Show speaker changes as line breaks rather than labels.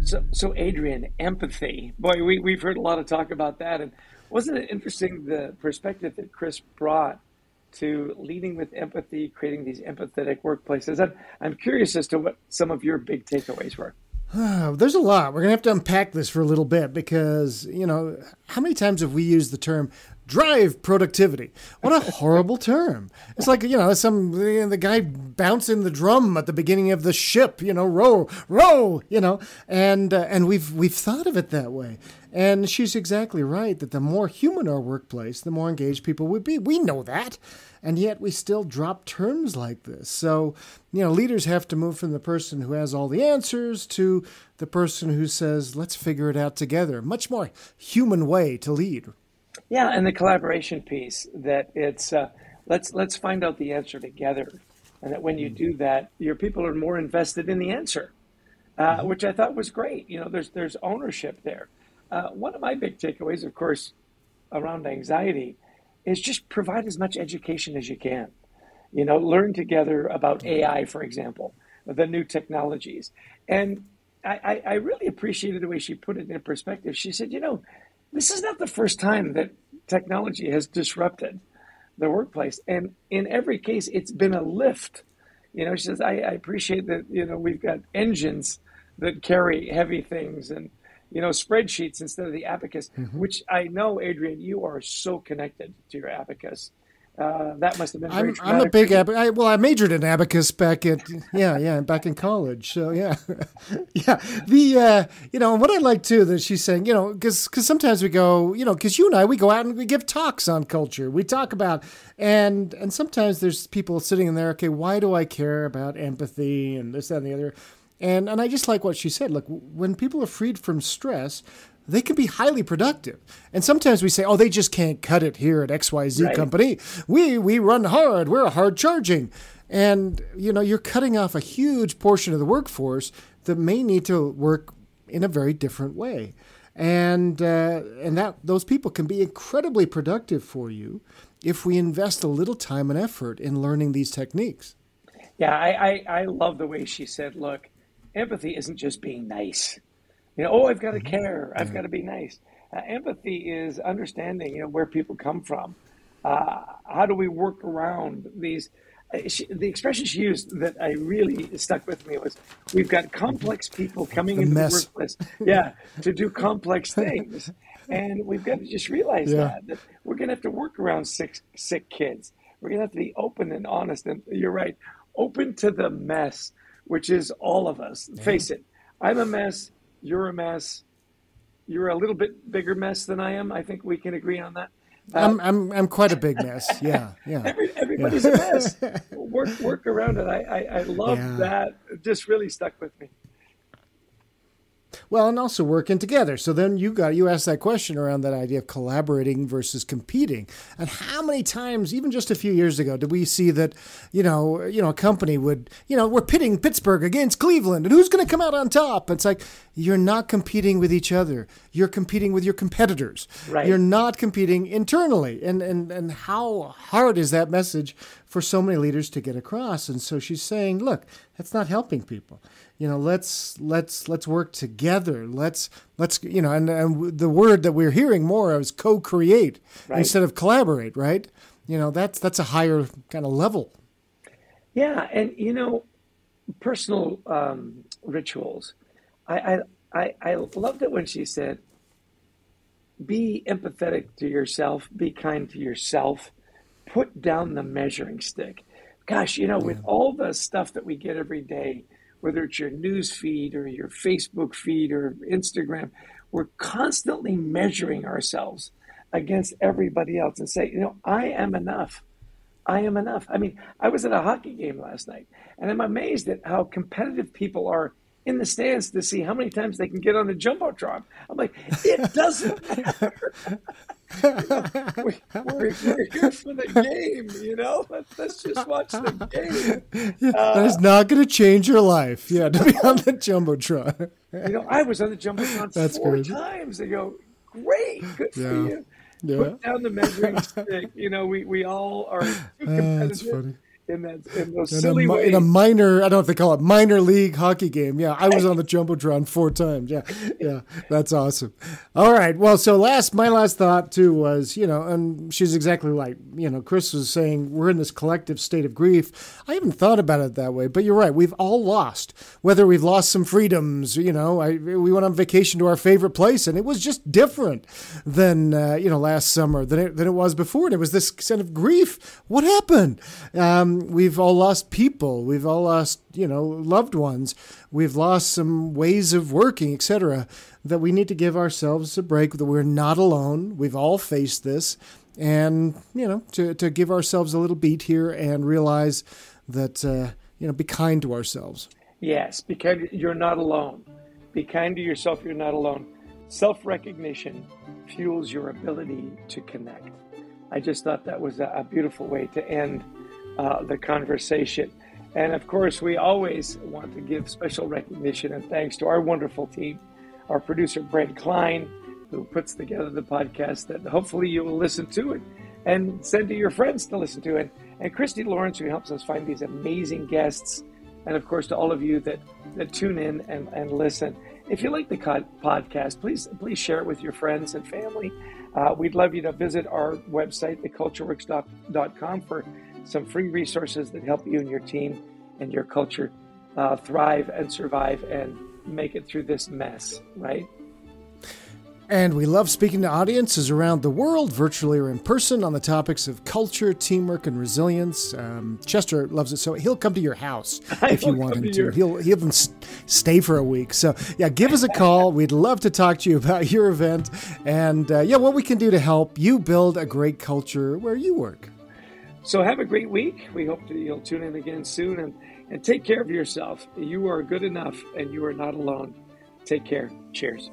So Adrian, empathy. Boy, we've heard a lot of talk about that. And wasn't it interesting the perspective that Chris brought to leading with empathy, creating these empathetic workplaces? I'm curious as to what some of your big takeaways were.
There's a lot. We're going to have to unpack this for a little bit because, how many times have we used the term drive productivity? What a horrible term. It's like, the guy bouncing the drum at the beginning of the ship, row, row, and we've thought of it that way. And she's exactly right that the more human our workplace, the more engaged people would be. We know that. And yet we still drop terms like this. So, leaders have to move from the person who has all the answers to the person who says, let's figure it out together. Much more human way to lead.
Yeah, and the collaboration piece that it's let's find out the answer together. And that when you do that, your people are more invested in the answer, which I thought was great. There's ownership there. One of my big takeaways, of course, around anxiety is just provide as much education as you can. Learn together about AI, for example, the new technologies. And I really appreciated the way she put it in perspective. She said, this is not the first time that technology has disrupted the workplace. And in every case, it's been a lift. She says, I appreciate that, we've got engines that carry heavy things and, spreadsheets instead of the abacus, which I know, Adrian, you are so connected to your abacus. That must have been very
I'm a big abacus. I majored in abacus back in college. So yeah, yeah. What I like too that she's saying, because sometimes we go, because you and I, we go out and we give talks on culture. We talk about, and sometimes there's people sitting in there. Okay, why do I care about empathy and this, that, and the other? And I just like what she said. Look, when people are freed from stress, they can be highly productive. And sometimes we say, oh, they just can't cut it here at XYZ
Right.
company. We run hard. We're hard charging. And, you're cutting off a huge portion of the workforce that may need to work in a very different way. And that those people can be incredibly productive for you if we invest a little time and effort in learning these techniques.
Yeah, I love the way she said, look, empathy isn't just being nice. I've got to care. I've got to be nice. Empathy is understanding, where people come from. How do we work around these? The expression she used that I really stuck with me was, we've got complex people coming into the workplace, to do complex things. And we've got to just realize that we're going to have to work around sick kids. We're going to have to be open and honest. And you're right, open to the mess, which is all of us. Yeah. Face it, I'm a mess. You're a mess. You're a little bit bigger mess than I am. I think we can agree on that.
I'm quite a big mess. Yeah.
Everybody's a mess. Work around it. I love that. It just really stuck with me.
Well, and also working together. So then you asked that question around that idea of collaborating versus competing. And how many times, even just a few years ago, did we see that, a company would, we're pitting Pittsburgh against Cleveland, and who's going to come out on top? It's like, you're not competing with each other. You're competing with your competitors.
Right.
You're not competing internally. And how hard is that message for so many leaders to get across? And so she's saying, look, that's not helping people. Let's work together. Let's and the word that we're hearing more of is co-create instead of collaborate, right? That's a higher kind of level.
Yeah, and personal rituals. I loved it when she said, be empathetic to yourself, be kind to yourself, put down the measuring stick. Gosh, with all the stuff that we get every day, whether it's your news feed or your Facebook feed or Instagram, we're constantly measuring ourselves against everybody else and say, I am enough. I am enough. I mean, I was at a hockey game last night, and I'm amazed at how competitive people are in the stands to see how many times they can get on the Jumbotron. I'm like, it doesn't matter. We're here for the game, Let's just watch the game.
That is not going to change your life. Yeah, to be on the Jumbotron.
I was on the Jumbotron four times. They go, great, good for you. Yeah. Put down the measuring stick. We all are too competitive. in those silly ways.
In a minor, I don't know if they call it minor league hockey game. Yeah, I was on the Jumbotron 4 times. Yeah, that's awesome. All right, well, so my last thought too was, and she's exactly right. Chris was saying we're in this collective state of grief. I haven't thought about it that way, but you're right. We've all lost, whether we've lost some freedoms. We went on vacation to our favorite place, and it was just different than last summer than it was before. And it was this kind of grief. What happened? We've all lost people. We've all lost, loved ones. We've lost some ways of working, etc. That we need to give ourselves a break, that we're not alone. We've all faced this. And, to give ourselves a little beat here and realize that, be kind to ourselves.
Yes, be kind. You're not alone. Be kind to yourself. You're not alone. Self-recognition fuels your ability to connect. I just thought that was a beautiful way to end the conversation. And of course, we always want to give special recognition and thanks to our wonderful team, our producer, Brent Klein, who puts together the podcast that hopefully you will listen to it and send to your friends to listen to it. And Christy Lawrence, who helps us find these amazing guests. And of course, to all of you that tune in and listen. If you like the podcast, please share it with your friends and family. We'd love you to visit our website, thecultureworks.com, for some free resources that help you and your team and your culture thrive and survive and make it through this mess, right?
And we love speaking to audiences around the world, virtually or in person, on the topics of culture, teamwork, and resilience. Chester loves it, so he'll come to your house if you want him to. He'll even stay for a week. So, give us a call. We'd love to talk to you about your event and, what we can do to help you build a great culture where you work.
So have a great week. We hope that you'll tune in again soon and take care of yourself. You are good enough and you are not alone. Take care. Cheers.